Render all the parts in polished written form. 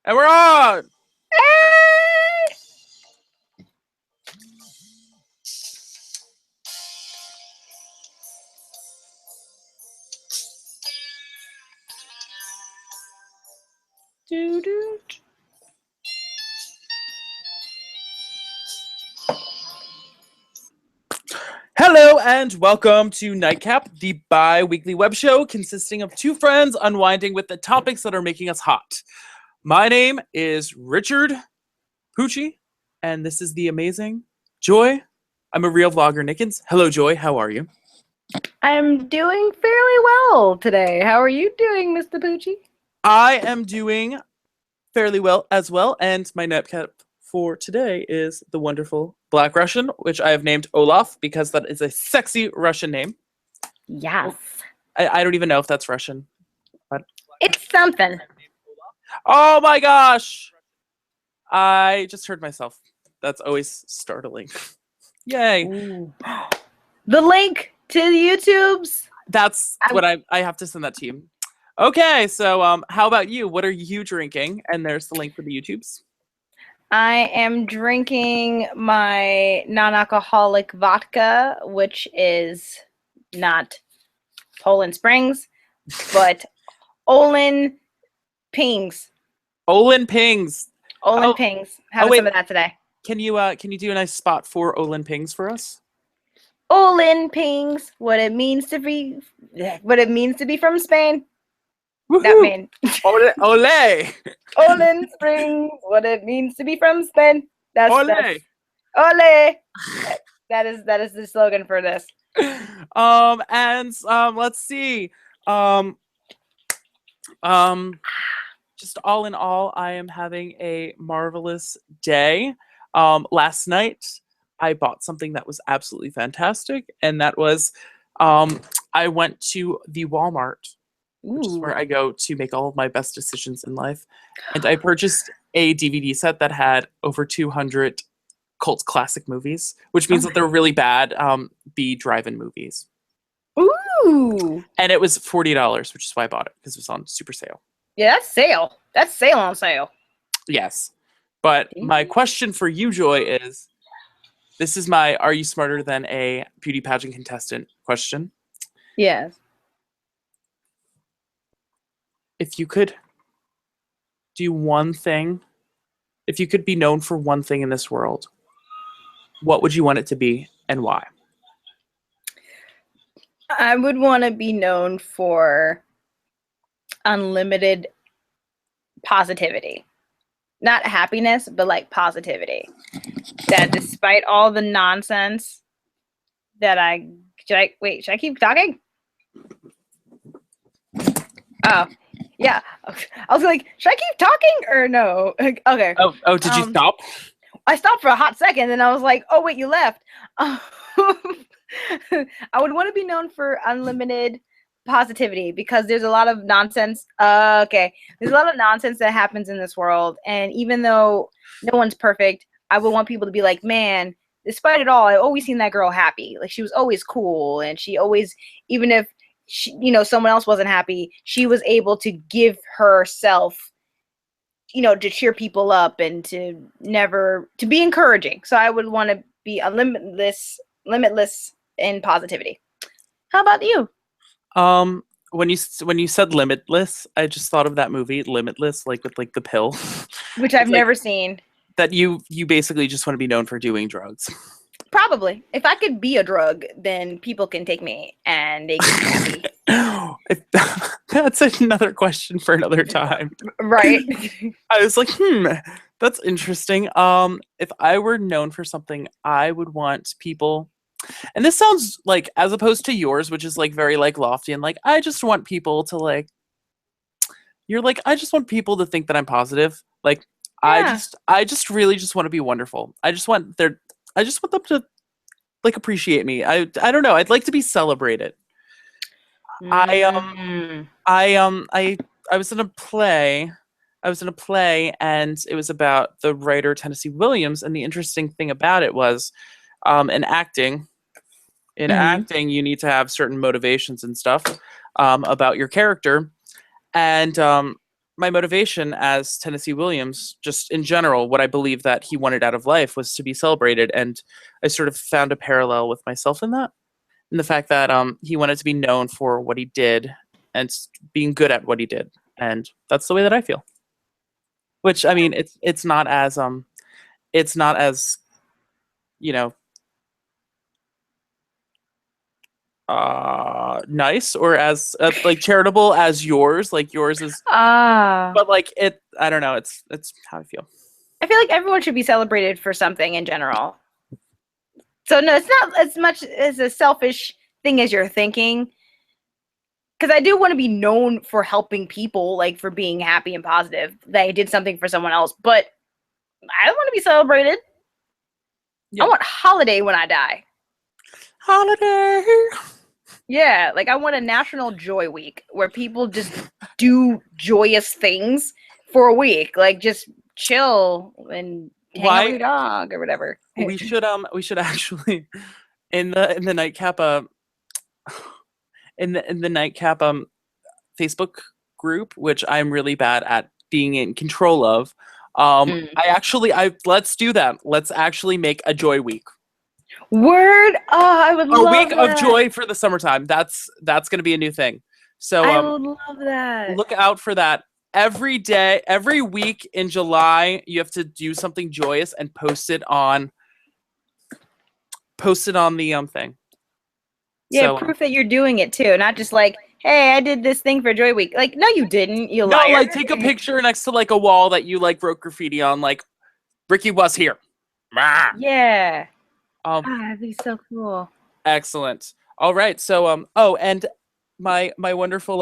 And we're on! Doo-doo. Hello and welcome to Nightcap, the bi-weekly web show consisting of two friends unwinding with the topics that are making us hot. My name is Richard Pucci, and this is the amazing Joy. I'm a real vlogger, Nickens. Hello, Joy. How are you? I'm doing fairly well today. How are you doing, Mr. Poochie? I am doing fairly well as well, and my nightcap for today is the wonderful Black Russian, which I have named Olaf because that is a sexy Russian name. Yes. I don't even know if that's Russian. But It's something. oh my gosh! I just heard myself. That's always startling. Yay. Ooh. The link to the YouTubes. That's what I have to send that to you. Okay, so how about you? What are you drinking? And there's the link for the YouTubes. I am drinking my non-alcoholic vodka, which is not Poland Springs, but Olin Pings. Olin Pings. Olin Pings. Having some of that today. Can you do a nice spot for Olin Pings for us? Olin Pings, what it means to be from Spain. Woo-hoo! That mean Ole! Olin Springs, what it means to be from Spain. Ole! Ole. That is the slogan for this. Let's see. Just all in all, I am having a marvelous day. Last night I bought something that was absolutely fantastic, and that was I went to the Walmart, which is where I go to make all of my best decisions in life, and I purchased a DVD set that had over 200 cult classic movies, which means that they're really bad B drive-in movies. Ooh! And it was $40, which is why I bought it, because it was on super sale. Yeah, that's sale. That's sale on sale. Yes. But my question for you, Joy, is this is my Are You Smarter Than a Beauty Pageant Contestant question. Yes. If you could do one thing, if you could be known for one thing in this world, what would you want it to be and why? I would want to be known for unlimited positivity. Not happiness, but like positivity. That despite all the nonsense that should I keep talking? Oh, yeah. I was like, should I keep talking or no? Okay. Oh, did you stop? I stopped for a hot second and I was like, oh wait, you left. I would want to be known for unlimited positivity because there's a lot of nonsense. There's a lot of nonsense that happens in this world, and even though no one's perfect, I would want people to be like, man, despite it all, I've always seen that girl happy. Like, she was always cool, and she always, even if she, someone else wasn't happy, she was able to give herself, to cheer people up and to be encouraging. So I would want to be limitless in positivity. How about you? When you said limitless, I just thought of that movie Limitless, like with like the pill, which I've never seen. That you basically just want to be known for doing drugs. Probably. If I could be a drug, then people can take me and they can be happy. That's another question for another time. Right. I was like, that's interesting. If I were known for something, I would want people, and this sounds like, as opposed to yours, which is like very like lofty and like, I just want people to like, you're like, I just want people to think that I'm positive. Like, yeah. I just really just want to be wonderful. I just want them to like appreciate me. I don't know. I'd like to be celebrated. I was in a play. And it was about the writer Tennessee Williams. And the interesting thing about it was, in acting, you need to have certain motivations and stuff about your character. And my motivation as Tennessee Williams, just in general, what I believe that he wanted out of life was to be celebrated, and I sort of found a parallel with myself in that, in the fact that he wanted to be known for what he did and being good at what he did, and that's the way that I feel. Which I mean, it's not as you know nice or as like charitable as yours. Like yours is, Ah. but like I don't know. It's how I feel. I feel like everyone should be celebrated for something in general. So no, it's not as much as a selfish thing as you're thinking. Because I do want to be known for helping people, like for being happy and positive that I did something for someone else. But I want to be celebrated. Yeah. I want holiday when I die. Holiday. Yeah, like I want a National Joy Week where people just do joyous things for a week, like just chill and hang out with your dog or whatever. We should actually in the nightcap in the nightcap Facebook group, which I'm really bad at being in control of. I let's do that. Let's actually make a joy week. Word! Oh, I would love A week that. of joy for the summertime. That's going to be a new thing. So I would love that. look out for that. Every day, every week in July, you have to do something joyous and post it on the thing. Yeah, So, proof that you're doing it too, not just like, hey, I did this thing for Joy Week. Like, no, you didn't. You no, liar. like take a picture next to like a wall that you like wrote graffiti on, like Ricky was here. Yeah. That'd be so cool. Excellent. All right. So oh, and my wonderful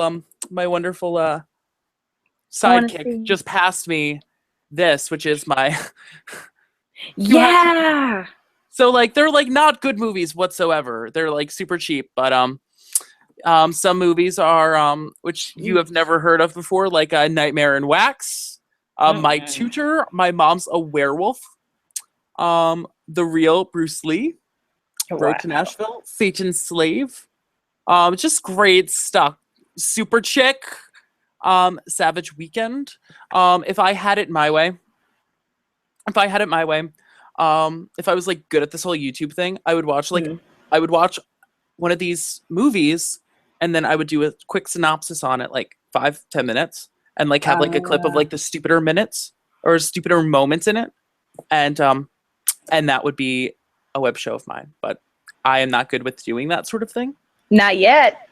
sidekick just passed me this, which is my yeah. So like they're like not good movies whatsoever. They're like super cheap, but some movies are which you have never heard of before, like Nightmare in Wax, My Tutor, My Mom's a Werewolf, The Real Bruce Lee, Road to Nashville, Satan's Slave, just great stuff. Super Chick, Savage Weekend. If I had it my way, if I was like good at this whole YouTube thing, I would watch one of these movies and then I would do a quick synopsis on it, like 5-10 minutes, and like have like a clip of like the stupider minutes or stupider moments in it. And that would be a web show of mine. But I am not good with doing that sort of thing. Not yet.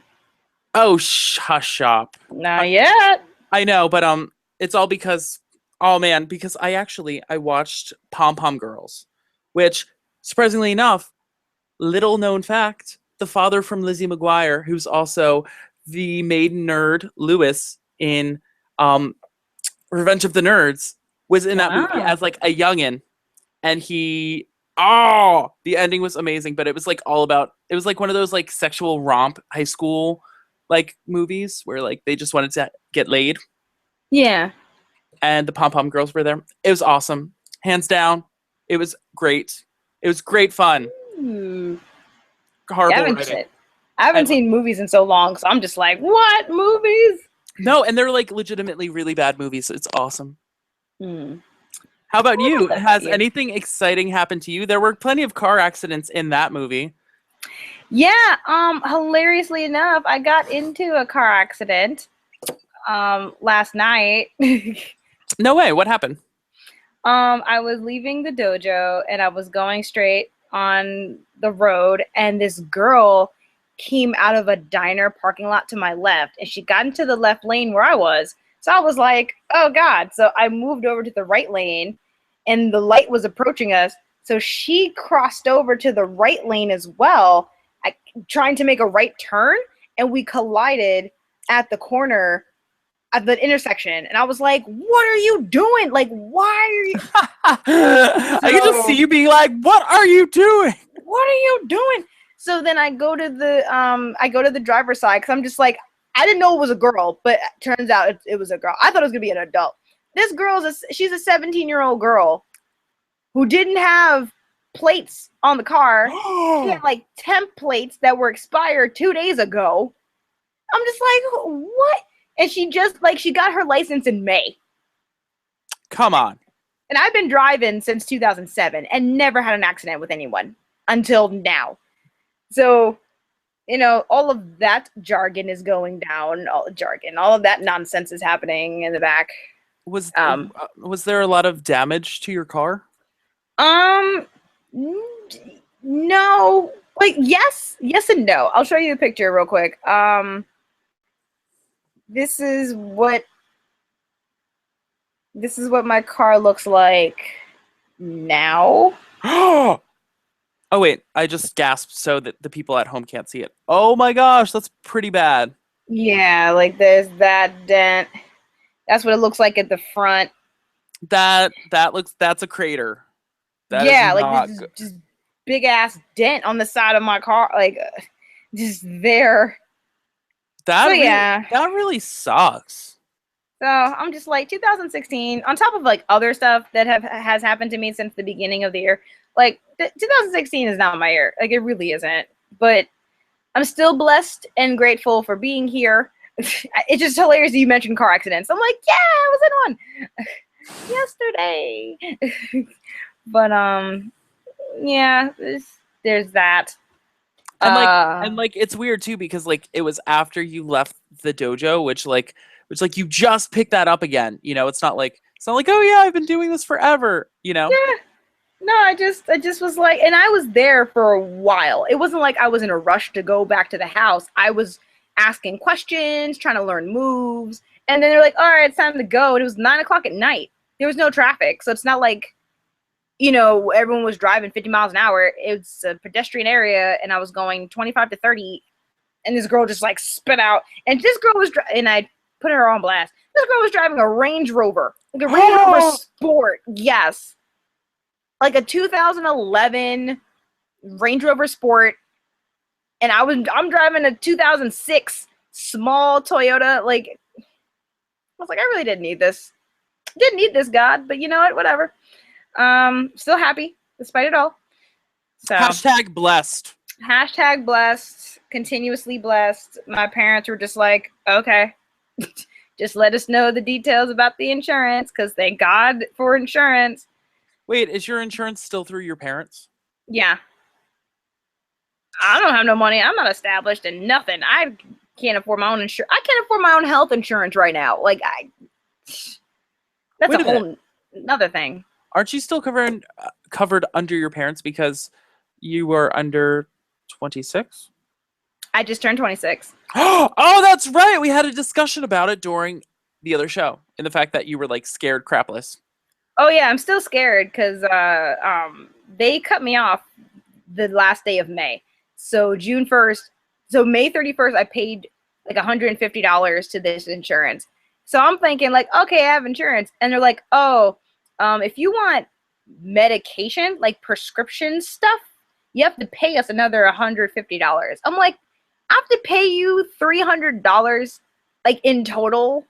Oh, hush up. Not yet. I know, but it's all because I watched Pom Pom Girls, which surprisingly enough, little known fact, the father from Lizzie McGuire, who's also the maiden nerd Lewis in Revenge of the Nerds, was in that movie as like a youngin', and the ending was amazing, but it was like it was like one of those like sexual romp high school like movies where like they just wanted to get laid. Yeah. And the Pom Pom Girls were there. It was awesome. Hands down. It was great. It was great fun. Horrible writing. I haven't seen movies in so long, so I'm just like, what movies? No, and they're like legitimately really bad movies. It's awesome. How about you? Has anything exciting happened to you? There were plenty of car accidents in that movie. Yeah, hilariously enough, I got into a car accident last night. No way. What happened? I was leaving the dojo and I was going straight on the road, and this girl came out of a diner parking lot to my left, and she got into the left lane where I was. So I was like, oh God. So I moved over to the right lane, and the light was approaching us. So she crossed over to the right lane as well, trying to make a right turn, and we collided at the corner at the intersection. And I was like, what are you doing? Like, why are you? I can just see you being like, what are you doing? What are you doing? So then I go to the driver's side, because I'm just like, I didn't know it was a girl, but it turns out it was a girl. I thought it was gonna be an adult. This she's a 17-year-old girl who didn't have plates on the car. She had like temp plates that were expired 2 days ago. I'm just like, what? And she just, like, she got her license in May. Come on. And I've been driving since 2007 and never had an accident with anyone until now. So, you know, all of that jargon is going down. All of that nonsense is happening in the back. Was there a lot of damage to your car? No. Like, yes and no. I'll show you the picture real quick. This is what my car looks like now. Oh wait, I just gasped so that the people at home can't see it. Oh my gosh, that's pretty bad. Yeah, like there's that dent. That's what it looks like at the front. That's a crater. That Yeah, is like not this good. just big ass dent on the side of my car, like just there. That yeah. that really sucks. So I'm just like 2016, on top of like other stuff that has happened to me since the beginning of the year. Like 2016 is not my year. Like it really isn't. But I'm still blessed and grateful for being here. It's just hilarious that you mentioned car accidents. I'm like, yeah, I was in one yesterday. But yeah, there's that. And like it's weird too because like it was after you left the dojo, which you just picked that up again. You know, it's not like oh yeah, I've been doing this forever. You know. Yeah. No, I just was like, and I was there for a while. It wasn't like I was in a rush to go back to the house. I was asking questions, trying to learn moves, and then they're like, all right, it's time to go. And it was 9:00 at night. There was no traffic, so it's not like, you know, everyone was driving 50 miles an hour. It's a pedestrian area, and I was going 25 to 30, and this girl just like spit out. And this girl was, and I put her on blast. This girl was driving a Range Rover, like a Range Rover Sport. Yes. Like a 2011 Range Rover Sport, and I'm driving a 2006 small Toyota. Like, I was like, I really didn't need this. Didn't need this, God, but you know what? Whatever. Still happy despite it all. So Hashtag blessed. Hashtag blessed. Continuously blessed. My parents were just like, okay, just let us know the details about the insurance, because thank God for insurance. Wait, is your insurance still through your parents? Yeah. I don't have no money. I'm not established in nothing. I can't afford my own insurance. I can't afford my own health insurance right now. Like, that's a whole another thing. Aren't you still covered under your parents because you were under 26? I just turned 26. Oh, that's right. We had a discussion about it during the other show, and the fact that you were like scared crapless. Oh yeah, I'm still scared because they cut me off the last day of May. So June 1st, so May 31st, I paid like $150 to this insurance. So I'm thinking like, okay, I have insurance, and they're like, oh, if you want medication, like prescription stuff, you have to pay us another $150. I'm like, I have to pay you $300 like in total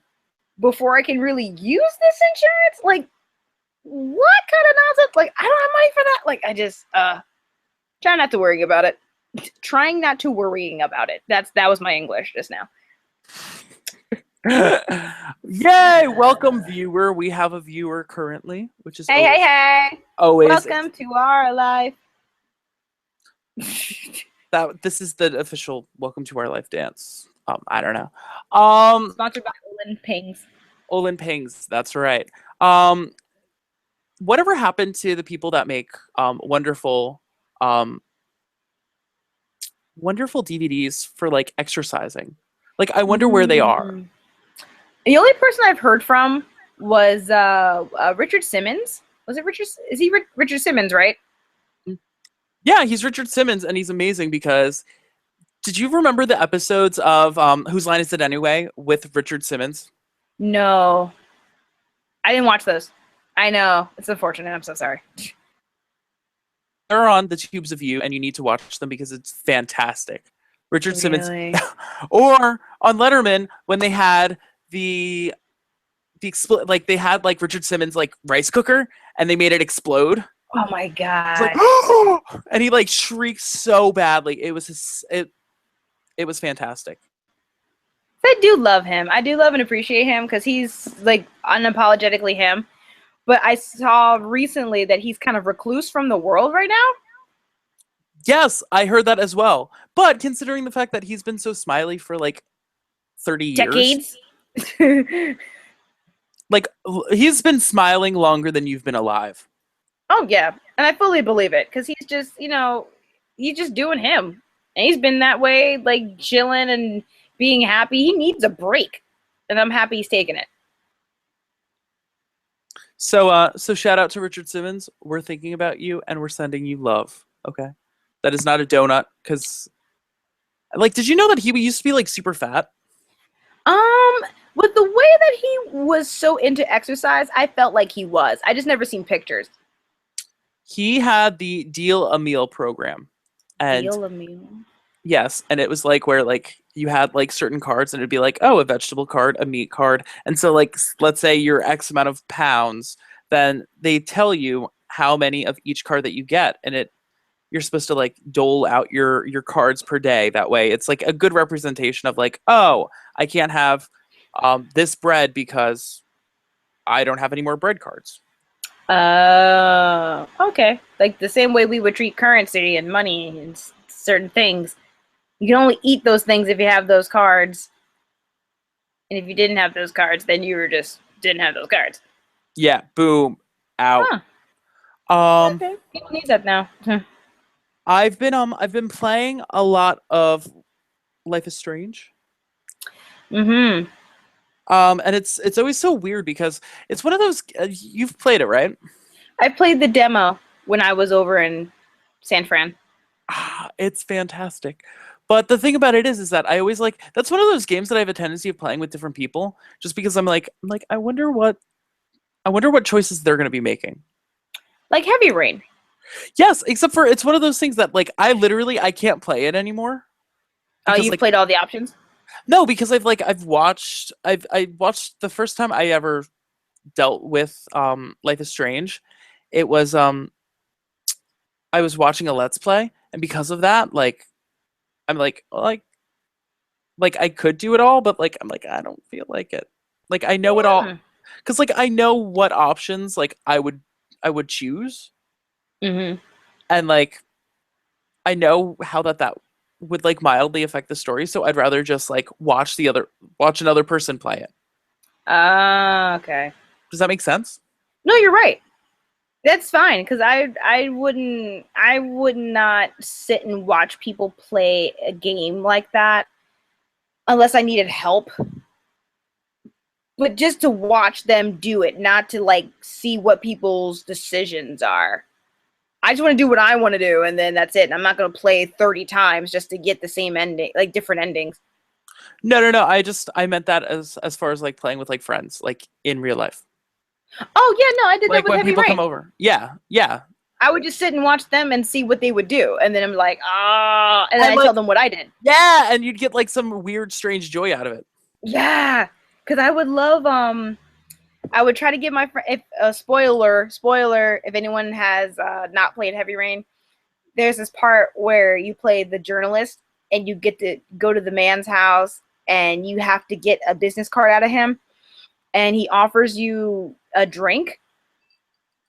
before I can really use this insurance? Like, what kind of nonsense? Like, I don't have money for that. Like, I just try not to worry about it. Trying not to worrying about it. That was my English just now. Yay! Welcome, viewer. We have a viewer currently, which is hey. Always welcome to our life. This is the official "Welcome to Our Life" dance. I don't know. Sponsored by Olin Pings. Olin Pings. That's right. Whatever happened to the people that make wonderful DVDs for like exercising? Like, I wonder where they are. The only person I've heard from was Richard Simmons. Was it Richard? Is he Richard Simmons, right? Yeah, he's Richard Simmons, and he's amazing because did you remember the episodes of Whose Line Is It Anyway with Richard Simmons? No. I didn't watch those. I know. It's unfortunate. I'm so sorry. They're on the Tubes of You, and you need to watch them because it's fantastic. Richard Simmons. Or on Letterman, when they had the like they had like Richard Simmons like rice cooker, and they made it explode. Oh my god! Like, oh! And he like shrieked so badly. It was fantastic. I do love him. I do love and appreciate him because he's like unapologetically him. But I saw recently that he's kind of recluse from the world right now. Yes, I heard that as well. But considering the fact that he's been so smiley for like 30 years, Decades. like he's been smiling longer than you've been alive. Oh yeah, and I fully believe it because he's just, he's just doing him, and he's been that way, like chilling and being happy. He needs a break, and I'm happy he's taking it. So shout out to Richard Simmons. We're thinking about you and we're sending you love. Okay, that is not a donut because, like, did you know that he used to be like super fat? With the way that he was so into exercise, I felt like he was. I just never seen pictures. He had the Deal a Meal program, and Deal a meal. yes, and it was like where like you had like certain cards, and it'd be like, oh, a vegetable card, a meat card, and so like let's say you're X amount of pounds, then they tell you how many of each card that you get, and you're supposed to like dole out your cards per day. That way, it's like a good representation of like, oh, I can't have this bread because I don't have any more bread cards. Okay. Like the same way we would treat currency and money and certain things. You can only eat those things if you have those cards. And if you didn't have those cards, then you were just didn't have those cards. Yeah, boom, out. Okay. People need that now. I've been playing a lot of Life is Strange. Mm-hmm. And it's always so weird because it's one of those you've played it, right? I played the demo when I was over in San Fran. It's fantastic. But the thing about it is that I always like that's one of those games that I have a tendency of playing with different people just because I'm like I wonder what choices they're going to be making. Like Heavy Rain. Yes, except for it's one of those things that like I can't play it anymore Oh, because you've like played all the options? no, because I watched the first time I ever dealt with Life is Strange. It was I was watching a Let's Play, and because of that, like I'm like I could do it all, but like I'm like I don't feel like it. Like I know it all because like I know what options like I would choose, Mm-hmm. and like I know how that would like mildly affect the story. So I'd rather just like watch another person play it. Okay. Does that make sense? No, you're right. That's fine because I would not sit and watch people play a game like that unless I needed help. But just to watch them do it, not to like see what people's decisions are. I just want to do what I want to do, and then that's it. And I'm not going to play 30 times just to get the same ending, like different endings. No. I meant that as far as like playing with like friends, like in real life. Oh yeah, no, I did that Like with when Heavy people Rain. come over. Yeah, yeah. I would just sit and watch them and see what they would do, and then I'm like, and then I like, tell them what I did. yeah, and you'd get like some weird, strange joy out of it. Yeah, because I would love I would try to give my friend if spoiler if anyone has not played Heavy Rain, there's this part where you play the journalist and you get to go to the man's house and you have to get a business card out of him, and he offers you a drink,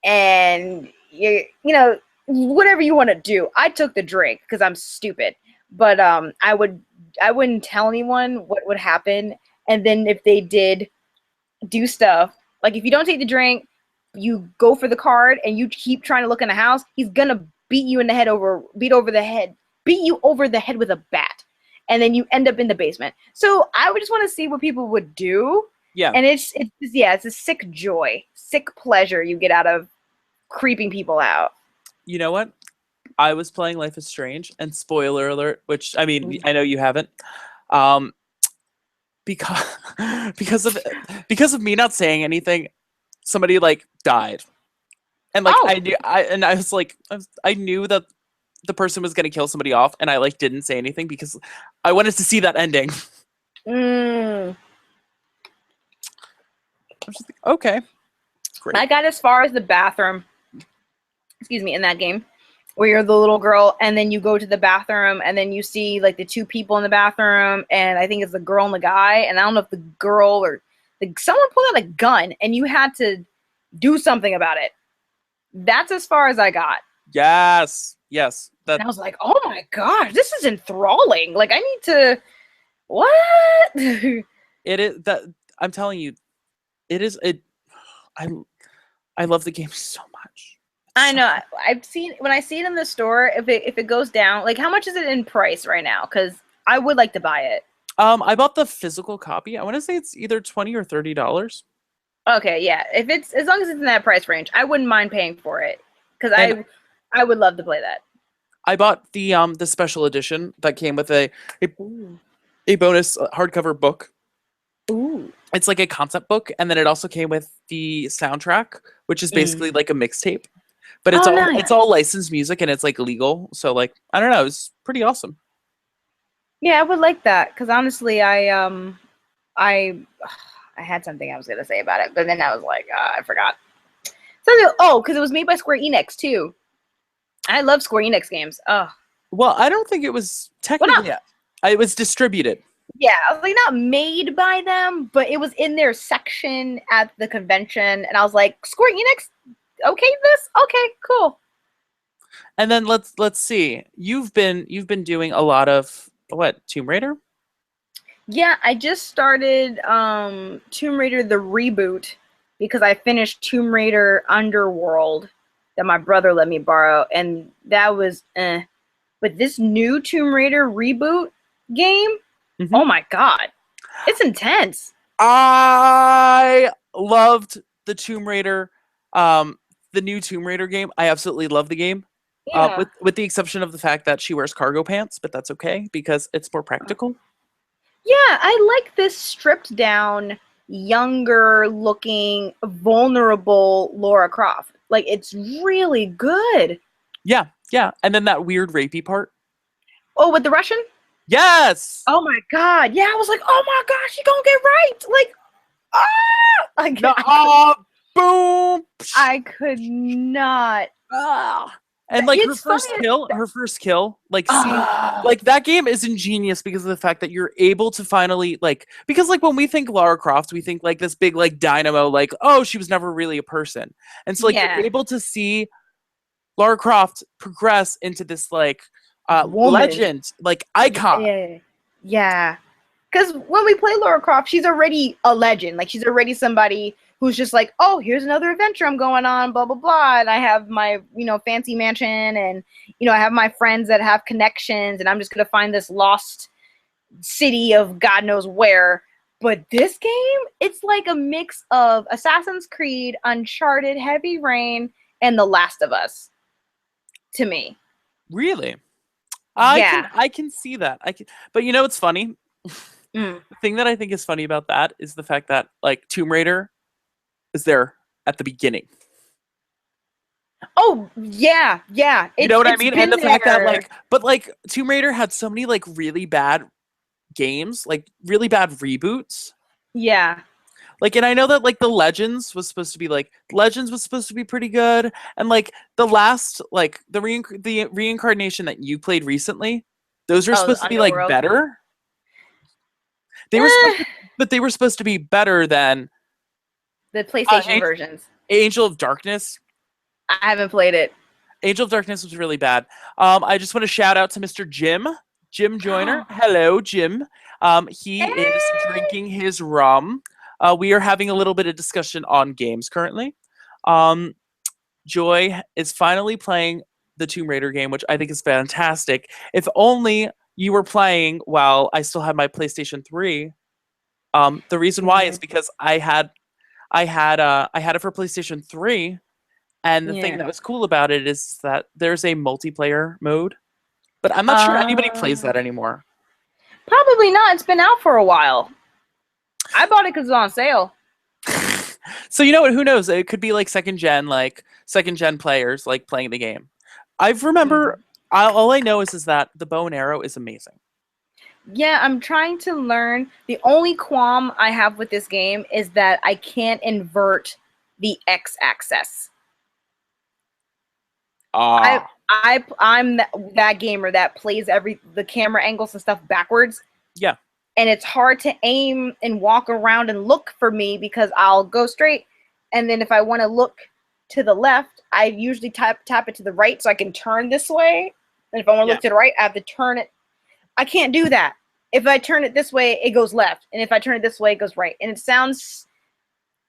and you whatever you want to do. I took the drink because I'm stupid, but I wouldn't tell anyone what would happen, and then if they did do stuff like if you don't take the drink, you go for the card and you keep trying to look in the house, he's gonna beat you over the head with a bat, and then you end up in the basement. So I would just want to see what people would do. Yeah. And it's a sick joy, sick pleasure you get out of creeping people out. You know what? I was playing Life is Strange, and spoiler alert, which I mean, I know you haven't. Because because of me not saying anything, somebody like died. And like I knew that the person was gonna kill somebody off, and I like didn't say anything because I wanted to see that ending. Mm. I was just like, okay, great. I got as far as the bathroom, in that game, where you're the little girl, and then you go to the bathroom, and then you see like the two people in the bathroom, and I think it's the girl and the guy, and I don't know if the girl or someone pulled out a gun, and you had to do something about it. That's as far as I got. Yes. And I was like, oh my gosh, this is enthralling. Like, I need to, what? It is that I'm telling you, it is it. I love the game so much. I know. I've seen when I see it in the store. If it goes down, like how much is it in price right now? Because I would like to buy it. I bought the physical copy. I want to say it's either $20 or $30. Okay, yeah. If it's as long as it's in that price range, I wouldn't mind paying for it because I would love to play that. I bought the special edition that came with a bonus hardcover book. Ooh. It's like a concept book, and then it also came with the soundtrack, which is basically like a mixtape. But it's all licensed music, and it's like legal. So like I don't know, it's pretty awesome. Yeah, I would like that because honestly, I had something I was gonna say about it, but then I was like, I forgot. So because it was made by Square Enix too. I love Square Enix games. Oh. Well, I don't think it was technically. It was distributed. Yeah, I was like not made by them, but it was in their section at the convention, and I was like, Square Enix, okay, cool. And then let's see. You've been doing a lot of what, Tomb Raider? Yeah, I just started Tomb Raider the reboot because I finished Tomb Raider Underworld that my brother let me borrow, and that was But this new Tomb Raider reboot game, oh my god, it's intense. I loved the Tomb Raider, the new Tomb Raider game. I absolutely love the game. Yeah. With the exception of the fact that she wears cargo pants, but that's okay because it's more practical. Yeah, I like this stripped down, younger looking, vulnerable Lara Croft. Like, it's really good. Yeah. And then that weird rapey part. Oh, with the Russian? Yes! Oh my god. Yeah, I was like, oh my gosh, she gonna get raped. Like, boom! I could not. And like her first kill, like like that game is ingenious because of the fact that you're able to finally because like when we think Lara Croft, we think like this big like dynamo, like, oh, she was never really a person. And so like you're able to see Lara Croft progress into this like legend, like icon. Yeah. Because when we play Lara Croft, she's already a legend. Like she's already somebody who's just like, oh, here's another adventure I'm going on, blah, blah, blah. And I have my, fancy mansion and, I have my friends that have connections and I'm just going to find this lost city of God knows where. But this game, it's like a mix of Assassin's Creed, Uncharted, Heavy Rain, and The Last of Us to me. Really? I can see that. But you know what's funny? The thing that I think is funny about that is the fact that like Tomb Raider is there at the beginning. Oh yeah. You know what I mean? And the fact that but Tomb Raider had so many like really bad games, like really bad reboots. Yeah. Like, and I know that like the Legends was supposed to be pretty good, and like the last like the reincarnation that you played recently, those are supposed to be like better. They were supposed to be better than the PlayStation versions. Angel of Darkness. I haven't played it. Angel of Darkness was really bad. I just want to shout out to Mr. Jim Joyner. Hello, Jim. He is drinking his rum. We are having a little bit of discussion on games currently. Joy is finally playing the Tomb Raider game, which I think is fantastic. If only you were playing while I still had my PlayStation 3. The reason why is because I had it for PlayStation 3, and the thing that was cool about it is that there's a multiplayer mode, but I'm not sure anybody plays that anymore. Probably not. It's been out for a while. I bought it because it was on sale. So you know what? Who knows? It could be like second gen players like playing the game. I remember. All I know is that the bow and arrow is amazing. Yeah, I'm trying to learn. The only qualm I have with this game is that I can't invert the X-axis. I I'm that gamer that plays the camera angles and stuff backwards. Yeah. And it's hard to aim and walk around and look for me because I'll go straight, and then if I want to look to the left, I usually tap it to the right so I can turn this way. And if I want to look to the right, I have to turn it. I can't do that. If I turn it this way, it goes left, and if I turn it this way, it goes right. And it sounds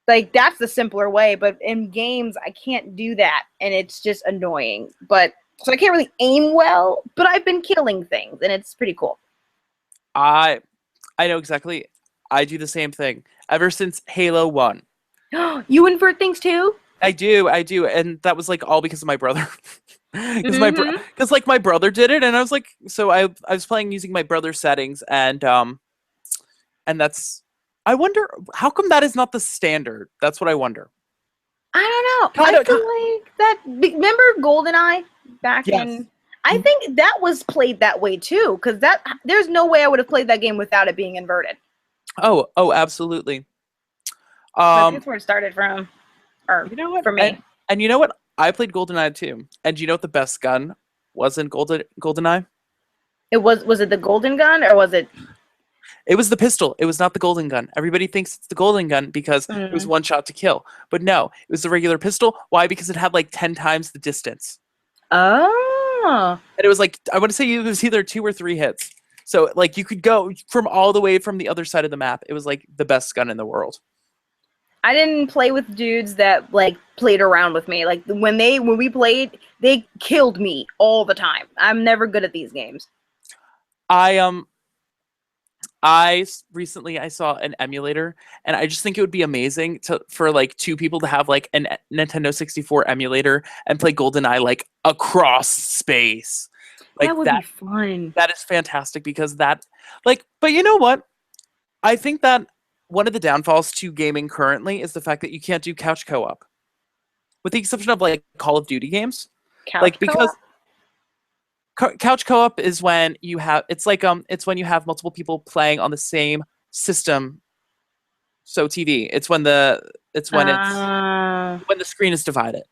like that's the simpler way, but in games, I can't do that, and it's just annoying. But so I can't really aim well, but I've been killing things, and it's pretty cool. I know exactly. I do the same thing ever since Halo 1. You invert things too? I do, and that was like all because of my brother. Because Mm-hmm. like my brother did it, and I was like, so I was playing using my brother's settings, and that's. I wonder how come that is not the standard. That's what I wonder. I don't know. Kind I of. feel like that. Remember GoldenEye back Yes. in? I think that was played that way too, because there's no way I would have played that game without it being inverted. Oh, absolutely. I think that's where it started from, or You know what? for me. And you know what? I played GoldenEye too. And do you know what the best gun was in GoldenEye? It was it the golden gun or was it? It was the pistol. It was not the golden gun. Everybody thinks it's the golden gun because it was one shot to kill. But no, it was the regular pistol. Why? Because it had like 10 times the distance. Oh. And it was like, I want to say it was either 2 or 3 hits. So like you could go from all the way from the other side of the map. It was like the best gun in the world. I didn't play with dudes that like played around with me. Like when we played, they killed me all the time. I'm never good at these games. I recently I saw an emulator, and I just think it would be amazing for like 2 people to have like a Nintendo 64 emulator and play GoldenEye like across space. Like That would be fun. that is fantastic because that like but you know what? I think that one of the downfalls to gaming currently is the fact that you can't do couch co-op. With the exception of like Call of Duty games. Couch Like co-op? because couch co-op is when you have it's when you have multiple people playing on the same system. So TV. It's when the screen is divided.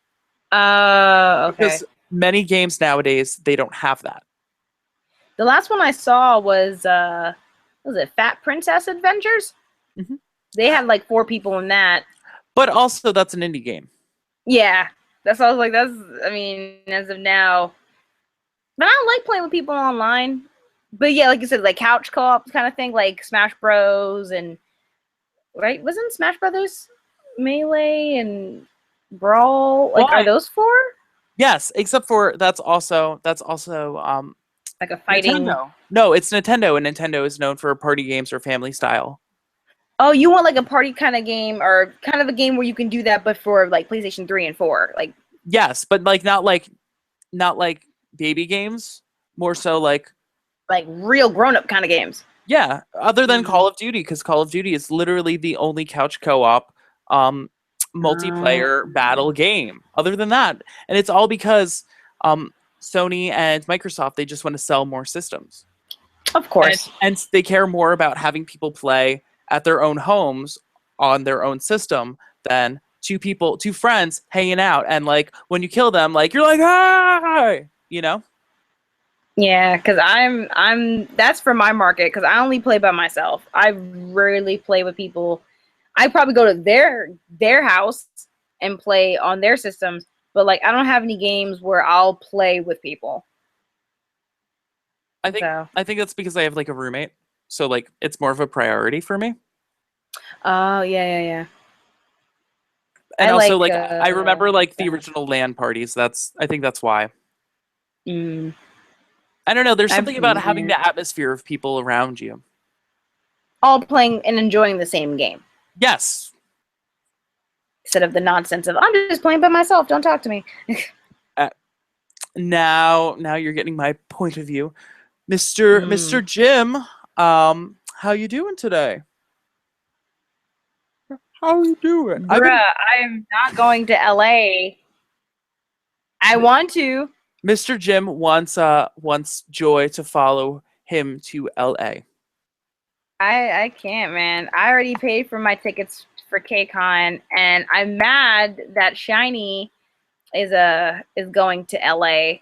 Okay. Because many games nowadays they don't have that. The last one I saw was it Fat Princess Adventures? Mm-hmm. They had like 4 people in that. But also that's an indie game. Yeah. That's I was like, I mean, as of now. But I don't like playing with people online. But yeah, like you said, like couch co-op kind of thing, like Smash Bros. And right? Wasn't Smash Brothers Melee and Brawl? Like, are those 4? Yes, except for that's also Like a fighting. Nintendo. No, it's Nintendo, and Nintendo is known for party games or family style. Oh, you want like a party kind of game, or kind of a game where you can do that, but for like PlayStation 3 and 4, like. Yes, but like not like baby games. More so like Real grown-up kind of games. yeah. Other than Call of Duty, because Call of Duty is literally the only couch co-op multiplayer battle game. Other than that, and it's all because Sony and Microsoft they just want to sell more systems. Of course. And they care more about having people play at their own homes on their own system than 2 friends hanging out. And like when you kill them, like you're like, hi, you know? Yeah, because that's for my market, because I only play by myself. I rarely play with people. I probably go to their house and play on their systems, but like I don't have any games where I'll play with people. I think that's because I have like a roommate. So like it's more of a priority for me. Oh, yeah. And also like I remember like the original LAN parties. I think that's why. I don't know, there's something about having the atmosphere of people around you. All playing and enjoying the same game. Yes. Instead of the nonsense of I'm just playing by myself, don't talk to me. Now you're getting my point of view. Mr. Jim, how you doing today? How you doing? Bruh, I'm not going to LA. I want to. Mr. Jim wants Joy to follow him to LA. I can't, man. I already paid for my tickets for KCON, and I'm mad that Shiny is going to LA.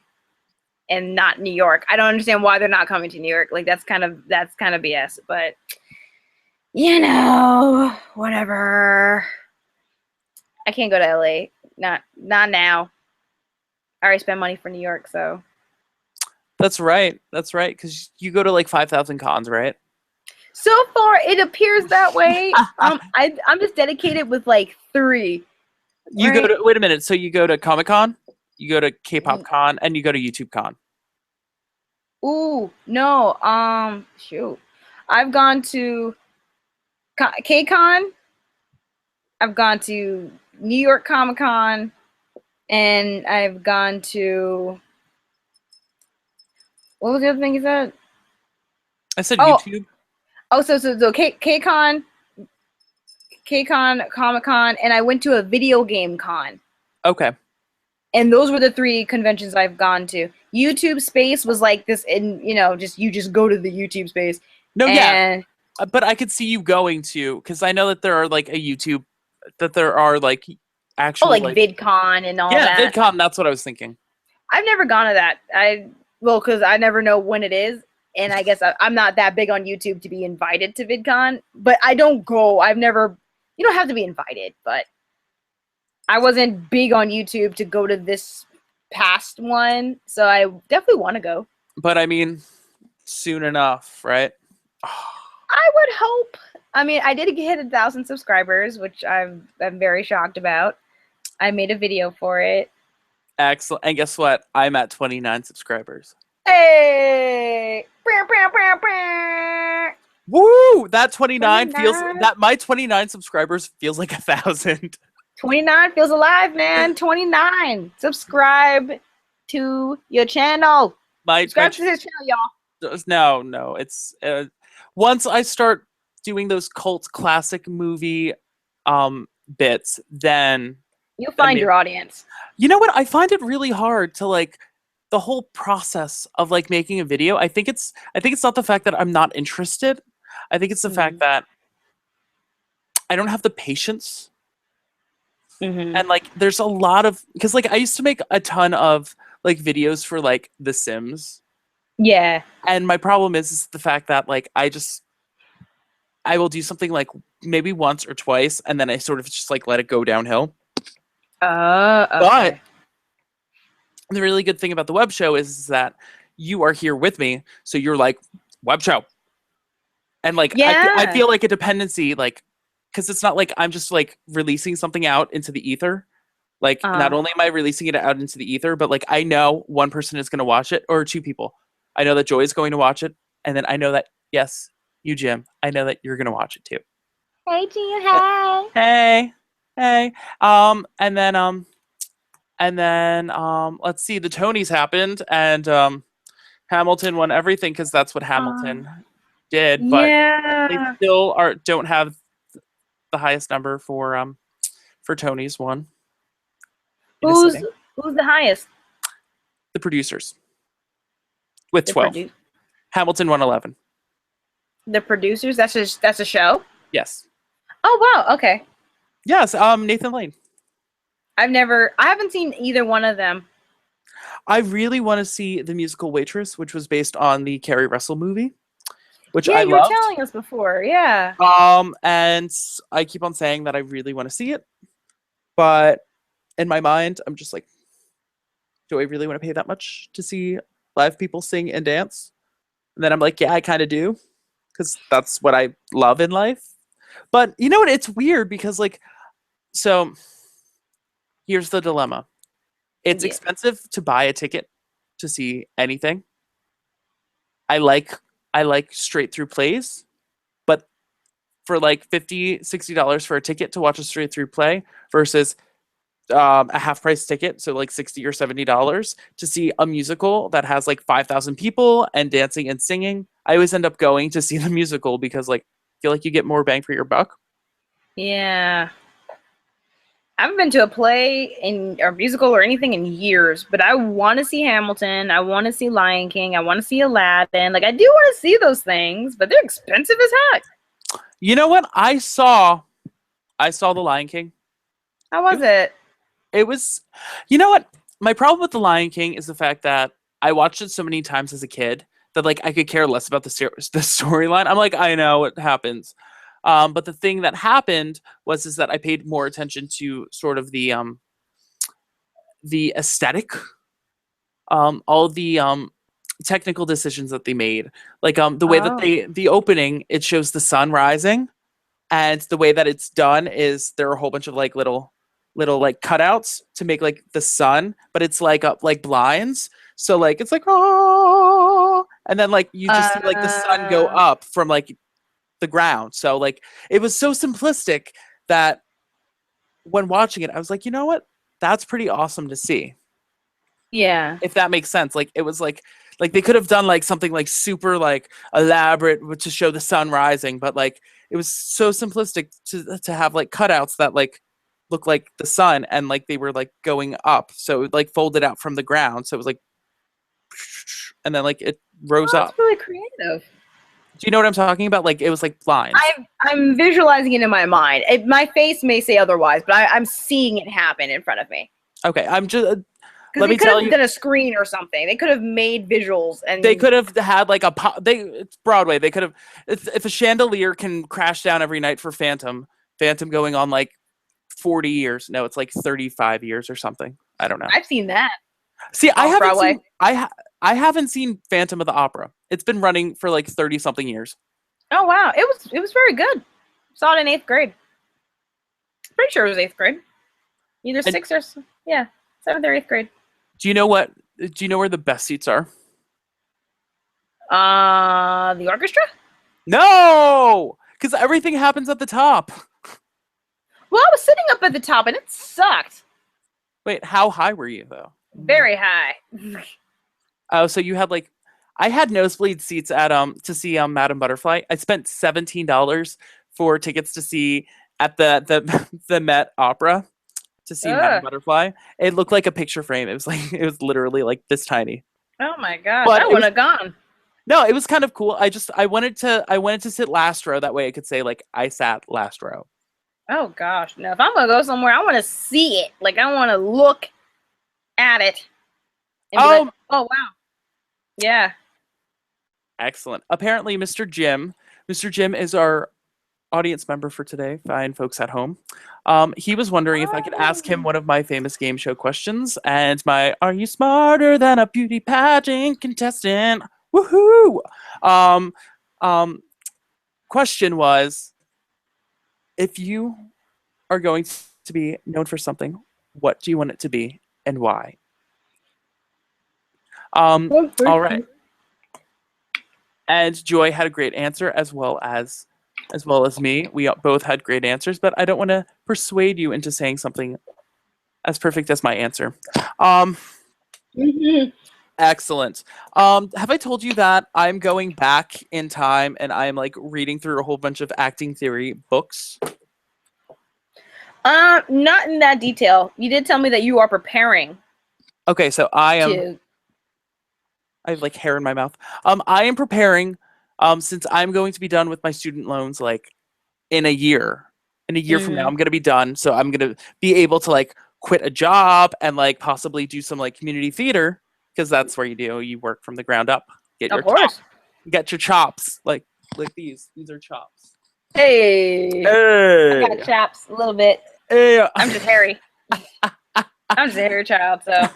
and not New York. I don't understand why they're not coming to New York. Like that's kind of BS. But whatever. I can't go to LA. Not now. I already spent money for New York, so. That's right. Because you go to like 5,000 cons, right? So far, it appears that way. I'm just dedicated with like 3. You go to wait a minute. So you go to Comic Con, you go to K-pop Con, and you go to YouTube Con. Ooh, no. Shoot. I've gone to K-Con. I've gone to New York Comic Con, and I've gone to. What was the other thing you said? I said YouTube. Oh, so K-Con, Comic Con, and I went to a video game con. Okay. And those were the 3 conventions I've gone to. YouTube Space was like this, and you just go to the YouTube Space. No, yeah, but I could see you going to, because I know that there are like there are like actual like VidCon and all that. Yeah, VidCon. That's what I was thinking. I've never gone to that. Because I never know when it is, and I guess I'm not that big on YouTube to be invited to VidCon. But I don't go. I've never. You don't have to be invited, but I wasn't big on YouTube to go to this past one, so I definitely want to go. But I mean, soon enough, right? I would hope. I mean, I did hit 1,000 subscribers, which I'm very shocked about. I made a video for it. Excellent. And guess what? I'm at 29 subscribers. Hey! Woo! That 29 feels that my 29 subscribers feels like 1,000. 29 feels alive, man. 29. Subscribe to your channel. Subscribe to this channel, y'all. No. It's once I start doing those cult classic movie bits, then you'll find your audience. You know what? I find it really hard to like the whole process of like making a video. I think it's not the fact that I'm not interested. I think it's the fact that I don't have the patience. And like there's a lot of, because like I used to make a ton of like videos for like The Sims. Yeah. And my problem is the fact that like I will do something like maybe once or twice, and then I sort of just like let it go downhill. Okay. But the really good thing about the web show is that you are here with me, so you're like, web show. And like I feel like a dependency, like, because it's not like I'm just like releasing something out into the ether. Like not only am I releasing it out into the ether, but like I know one person is going to watch it, or 2 people. I know that Joy is going to watch it, and then I know that yes, you Jim, I know that you're going to watch it too. Hey Jim, hey. And then let's see, the Tonys happened, and Hamilton won everything because that's what Hamilton did. But they still don't have the highest number for Tonys won. Who's the highest? The producers with 12. Hamilton won 11. The producers? That's a show? Yes. Oh wow, okay. Yes, Nathan Lane. I haven't seen either one of them. I really want to see the musical Waitress, which was based on the Carrie Russell movie, which I loved. You were telling us before, yeah. And I keep on saying that I really want to see it, but in my mind, I'm just like, do I really want to pay that much to see live people sing and dance? And then I'm like, yeah, I kind of do, because that's what I love in life. But you know what? It's weird because like, so here's the dilemma. It's expensive to buy a ticket to see anything. I like straight through plays, but for like $50, $60 for a ticket to watch a straight through play versus a half price ticket, so like $60 or $70 to see a musical that has like 5,000 people and dancing and singing, I always end up going to see the musical because like I feel like you get more bang for your buck. Yeah. I haven't been to a play or musical or anything in years, but I want to see Hamilton. I want to see Lion King. I want to see Aladdin. Like I do want to see those things, but they're expensive as heck. You know what? I saw the Lion King. How was it? It was, you know what? My problem with the Lion King is the fact that I watched it so many times as a kid that like I could care less about the storyline. I'm like, I know what happens. But the thing that happened was is that I paid more attention to sort of the aesthetic, all the technical decisions that they made. Like the way that Oh. the opening, it shows the sun rising, and the way that it's done is there are a whole bunch of like little like cutouts to make like the sun, but it's like up like blinds. So like it's like oh, and then like you just see like the sun go Uh, up from like the ground. So like it was so simplistic that when watching it, I was like, you know what? That's pretty awesome to see. yeah. If that makes sense. Like it was like they could have done like something like super like elaborate to show the sun rising, but like it was so simplistic to have like cutouts that like look like the sun and like they were like going up. So it like folded out from the ground. So it was like and then like it rose Oh, up. that's really creative. Do you know what I'm talking about? Like it was like blinds. I'm visualizing it in my mind. My face may say otherwise, but I'm seeing it happen in front of me. Okay, I'm just Because let they me could tell have you, done a screen or something. They could have made visuals and they could have had like it's Broadway. They could have if a chandelier can crash down every night for Phantom going on like 40 years. No, it's like 35 years or something. I don't know. I've seen that See, off Broadway. I haven't seen Phantom of the Opera. It's been running for like 30 something years. Oh wow, it was very good. Saw it in 8th grade. Pretty sure it was 8th grade. Either And 6th or yeah, 7th or 8th grade. do you know what? Do you know where the best seats are? The orchestra? No, because everything happens at the top. Well, I was sitting up at the top and it sucked. Wait, how high were you though? Very high. Oh, so you had like, I had nosebleed seats at to see Madame Butterfly. I spent $17 for tickets to see at the Met Opera to see Madame Ugh. Butterfly. It looked like a picture frame. It was like it was literally like this tiny. Oh my gosh, But I it wouldn't was have gone. no, it was kind of cool. I wanted to sit last row. That way I could say like I sat last row. Oh gosh, no. If I'm gonna go somewhere, I want to see it. Like I want to look at it and be like, oh wow, yeah. Excellent. Apparently, Mr. Jim is our audience member for today. Fine folks at home. He was wondering if I could ask him Oh. one of my famous game show questions. And my "Are you smarter than a beauty pageant contestant?" Woohoo! Um, question was, if you are going to be known for something, what do you want it to be and why? All right. And Joy had a great answer as well as me. We both had great answers, but I don't want to persuade you into saying something as perfect as my answer. Mhm. Excellent. Have I told you that I'm going back in time and I'm like reading through a whole bunch of acting theory books? Not in that detail. You did tell me that you are preparing Okay, so I to. have like hair in my mouth. I am preparing since I'm going to be done with my student loans like in a year. In a year from now, I'm going to be done, so I'm going to be able to like quit a job and like possibly do some like community theater because that's where you work from the ground up. Of course. Get your chops like these. These are chops. Hey, I Hey, got chops a little bit. hey. I'm just hairy. I'm just a hairy child, so.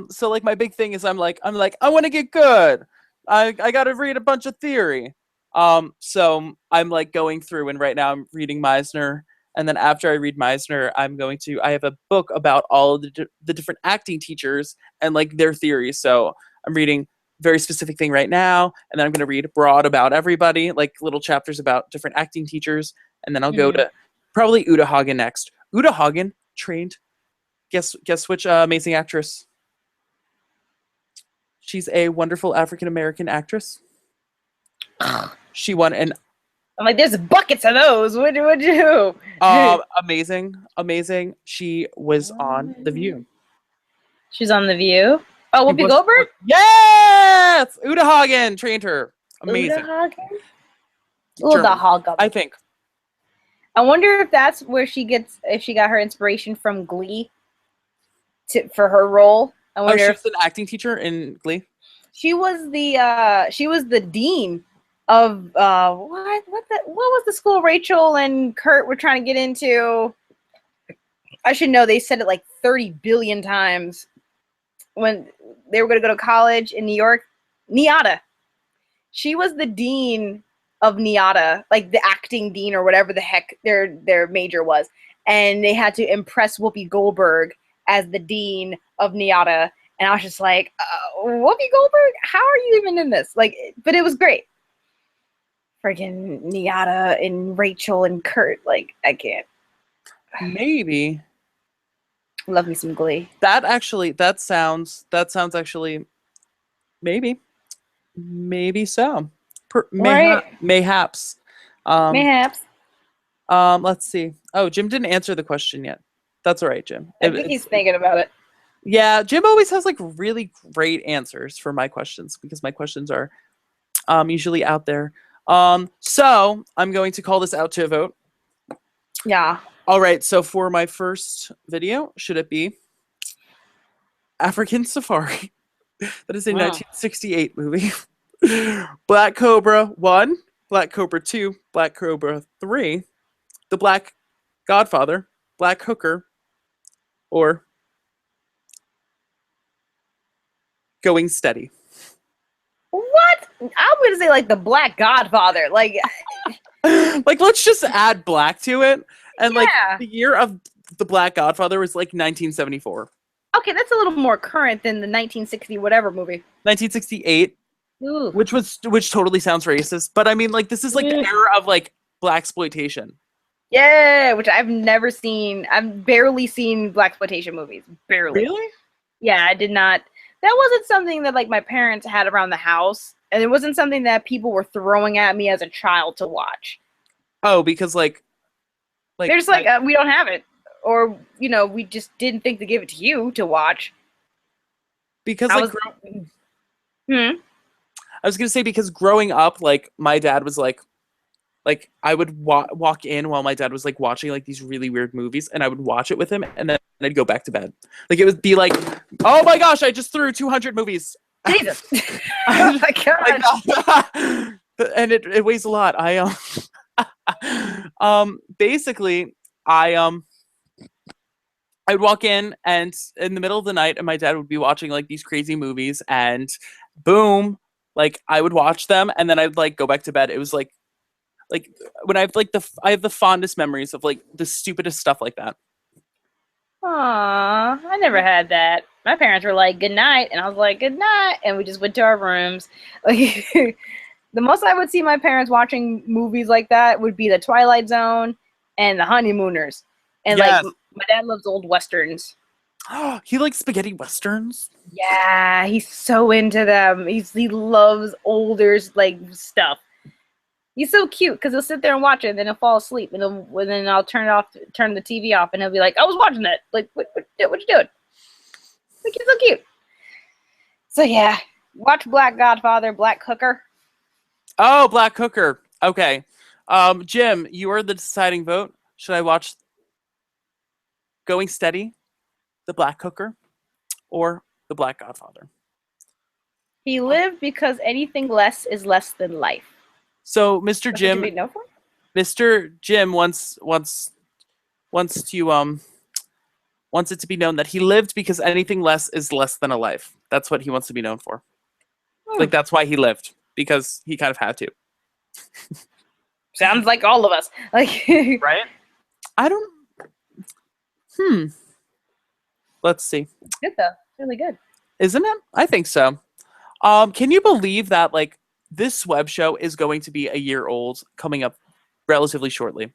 So like my big thing is I'm like I want to get good. I got to read a bunch of theory. So I'm like going through and right now I'm reading Meisner, and then after I read Meisner, I have a book about all of the different acting teachers and like their theories. So I'm reading very specific thing right now, and then I'm going to read broad about everybody, like little chapters about different acting teachers, and then I'll go to probably Uta Hagen next. Uta Hagen trained. Guess which amazing actress? She's a wonderful African American actress. She won an I'm like, there's buckets of those. What do you do? amazing. She was on The View. She's on The View. Oh, Whoopi Goldberg? Yes! Uta Hagen trained her. Amazing. Uta Hagen. I think. I wonder if that's where if she got her inspiration from Glee for her role. I Oh, wonder she if was an acting teacher in Glee. she was the dean of what was the school Rachel and Kurt were trying to get into? I should know. They said it like 30 billion times when they were going to go to college in New York. NIADA. She was the dean of NIADA, like the acting dean or whatever the heck their major was, and they had to impress Whoopi Goldberg as the dean of NIADA. And I was just like, Whoopi Goldberg, how are you even in this? Like, but it was great. Freaking NIADA and Rachel and Kurt, like I can't. Maybe Love me some Glee. that sounds actually maybe so. Right? Mayhaps. Um, Mayhaps. let's see. Oh, Jim didn't answer the question yet. That's all right, Jim. I think he's thinking about it. Yeah, Jim always has like really great answers for my questions because my questions are usually out there. So I'm going to call this out to a vote. Yeah. All right, so for my first video, should it be African Safari? That is a 1968 movie. Black Cobra 1, Black Cobra 2, Black Cobra 3, The Black Godfather, Black Hooker, or Going Steady. What? I'm gonna say like the Black Godfather. Like, Like, let's just add black to it. And like yeah. the year of The Black Godfather was like 1974. Okay, that's a little more current than the 1960 whatever movie. 1968, Ooh. which totally sounds racist, but I mean like this is like the era of like black exploitation. Yeah, which I've never seen. I've barely seen blaxploitation movies. Barely. Really? Yeah, I did not. That wasn't something that like my parents had around the house, and it wasn't something that people were throwing at me as a child to watch. Oh, because like they're just like we don't have it, or you know, we just didn't think to give it to you to watch. Because I like was, I was gonna say because growing up, like my dad was like I would walk in while my dad was like watching like these really weird movies, and I would watch it with him, and then I'd go back to bed. Like it would be like, oh my gosh, I just threw 200 movies. Jesus. Oh my gosh. And it weighs a lot. I basically I would walk in and in the middle of the night, and my dad would be watching like these crazy movies, and boom, like I would watch them, and then I'd like go back to bed. It was like when I have like I have the fondest memories of like the stupidest stuff like that. Aw, I never had that. My parents were like, good night, and I was like, good night, and we just went to our rooms. Like, the most I would see my parents watching movies like that would be The Twilight Zone and The Honeymooners. And Yes. like, my dad loves old westerns. He likes spaghetti westerns. Yeah, he's so into them. He loves older like stuff. He's so cute because he'll sit there and watch it, and then he'll fall asleep, and then I'll turn the TV off, and he'll be like, "I was watching that. Like, what you doing?" Like, he's so cute. So yeah, watch Black Godfather, Black Hooker. Oh, Black Hooker. Okay, Jim, you are the deciding vote. Should I watch Going Steady, The Black Hooker, or The Black Godfather? He lived because anything less is less than life. So, Mr. That's Jim, what you know for? Mr. Jim wants it to be known that he lived because anything less is less than a life. That's what he wants to be known for. Like that's why he lived, because he kind of had to. Sounds like all of us. Like right? I don't. Let's see. Good though. Really good. Isn't it? I think so. Can you believe that like this web show is going to be a year old coming up relatively shortly?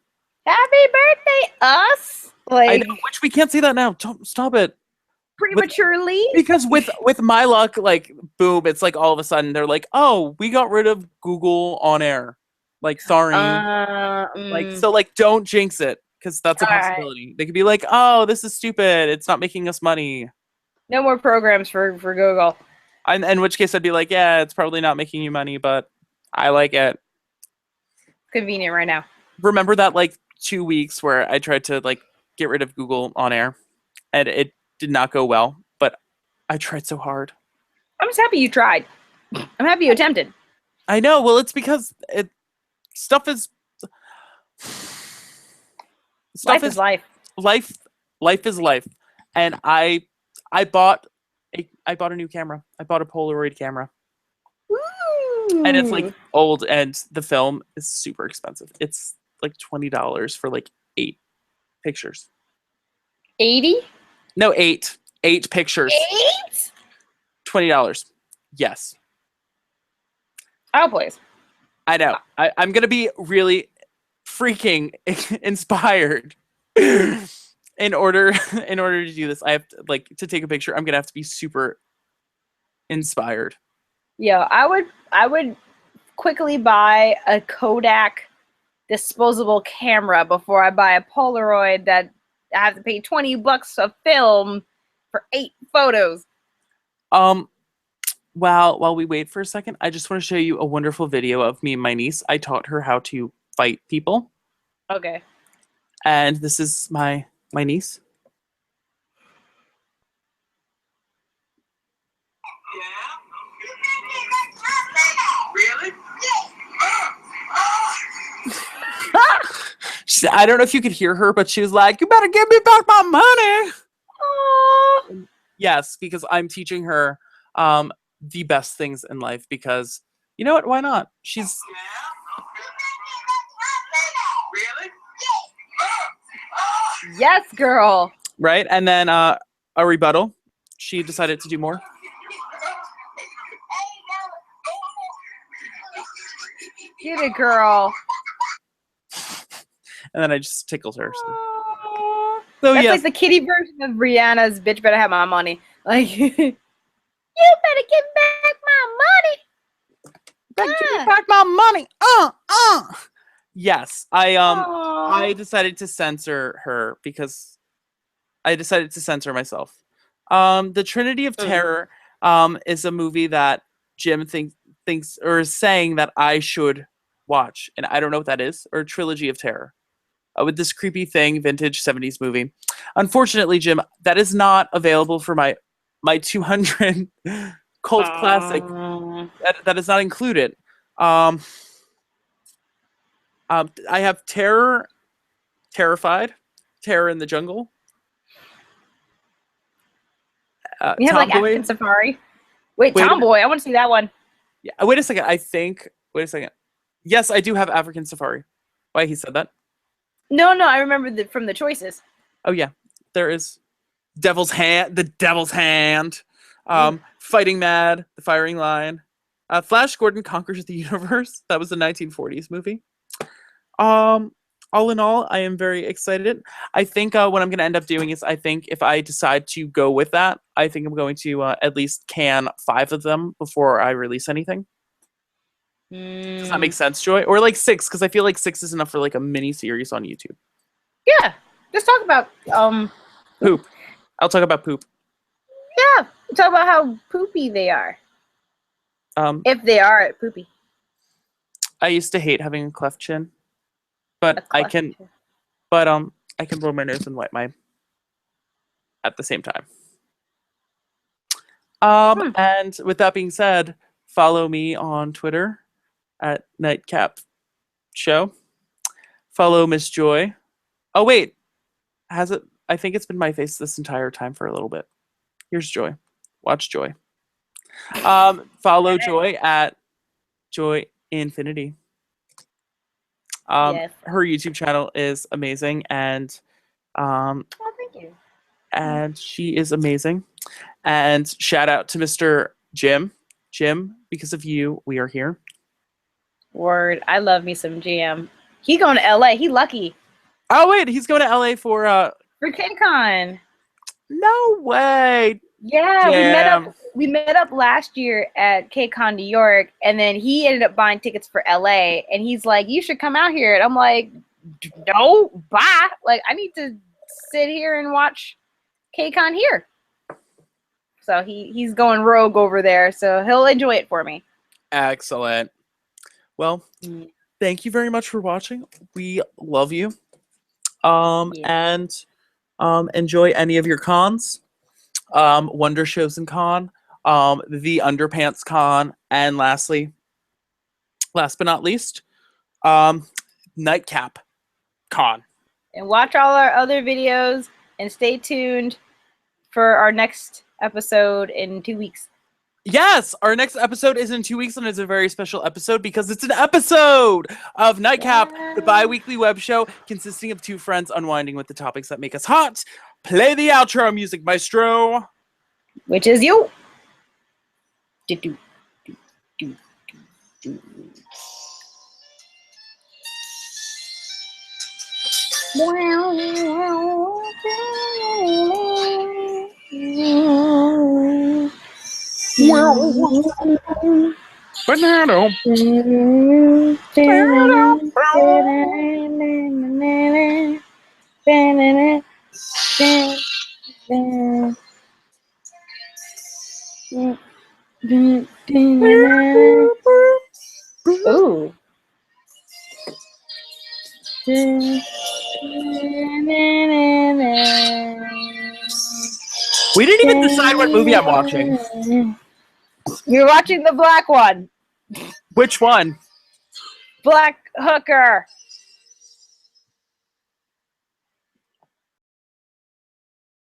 Happy birthday, us! Like, I know, which we can't say that now. Don't stop it. Prematurely? Because with my luck, like boom, it's like all of a sudden they're like, oh, we got rid of Google on air. Like, sorry. Like, so like don't jinx it, because that's a possibility. Right. They could be like, oh, this is stupid. It's not making us money. No more programs for Google. In which case I'd be like, yeah, it's probably not making you money, but I like it. Convenient right now. Remember that like 2 weeks where I tried to like get rid of Google on air, and it did not go well, but I tried so hard. I'm just happy you tried. I'm happy you attempted. I know. Well, it's because stuff is Life is life. life. Life is life, and I bought a new camera. I bought a Polaroid camera, and it's like Ooh. old, and the film is super expensive. It's like $20 for like 8 pictures. 80? No, 8 pictures. 8? $20. Yes. Oh, please. I know. I'm gonna be really freaking inspired. in order to do this, I have to, like, to take a picture. I'm gonna have to be super inspired. Yeah, I would quickly buy a Kodak disposable camera before I buy a Polaroid that I have to pay $20 a film for 8 photos. While we wait for a second, I just want to show you a wonderful video of me and my niece. I taught her how to fight people, Okay. and this is my niece. Really? I don't know if you could hear her, but she was like, "You better give me back my money." Aww. Yes, because I'm teaching her the best things in life, because you know what? Why not? She's Really? Yes, girl. right. And then a rebuttal. She decided to do more. Get it, girl. And then I just tickled her. Aww. So That's yes, like the kitty version of Rihanna's "Bitch Better Have My Money." Like, you better give back my money. give me back my money. Yes, I decided to censor her because I decided to censor myself. The Trinity of Terror is a movie that Jim thinks or is saying that I should watch, and I don't know what that is. Or Trilogy of Terror, with this creepy thing, vintage 70s movie. Unfortunately, Jim, that is not available for my 200 cult classic. That is not included. I have Terrified, Terror in the Jungle. You have like Tomboy. African Safari. Wait, Wait a Tomboy. I want to see that one. Yeah, wait a second. Wait a second. Yes, I do have African Safari. Why he said that? No, I remember from the choices. Oh yeah, there is Devil's Hand, the Devil's Hand, Fighting Mad, The Firing Line, Flash Gordon Conquers the Universe. That was a 1940s movie. All in all, I am very excited. I think what I'm going to end up doing is, I think if I decide to go with that, I think I'm going to at least can 5 of them before I release anything. Does that make sense, Joy? Or like 6, because I feel like 6 is enough for like a mini series on YouTube. Yeah, just talk about poop. I'll talk about poop. Yeah, talk about how poopy they are. If they are poopy. I used to hate having a cleft chin, but I can blow my nose and wipe my at the same time. And with that being said, follow me on Twitter at Nightcap Show. Follow Miss Joy. Oh wait, has it? I think it's been my face this entire time for a little bit. Here's Joy. Watch Joy. Follow Joy at Joy Infinity. Yes. Her YouTube channel is amazing, and thank you. And she is amazing. And shout out to Mr. Jim. Jim, because of you, we are here. Word. I love me some GM. He going to LA. He lucky. Oh wait, he's going to LA for KCON. No way. Yeah, we met up last year at KCON New York, and then he ended up buying tickets for LA, and he's like, "You should come out here." And I'm like, "No, bye. Like, I need to sit here and watch KCON here." So he's going rogue over there, so he'll enjoy it for me. Excellent. Well, thank you very much for watching. We love you. And enjoy any of your cons. Wonder Shows and Con, the Underpants Con, and last but not least, Nightcap Con. And watch all our other videos and stay tuned for our next episode in 2 weeks. Yes, our next episode is in 2 weeks, and it's a very special episode because it's an episode of Nightcap, the bi-weekly web show consisting of two friends unwinding with the topics that make us hot. Play the outro music, maestro. Which is you. Do-do, do-do, do-do. Banana. Ooh. We didn't even decide what movie I'm watching. You're watching the black one. Which one? Black Hooker.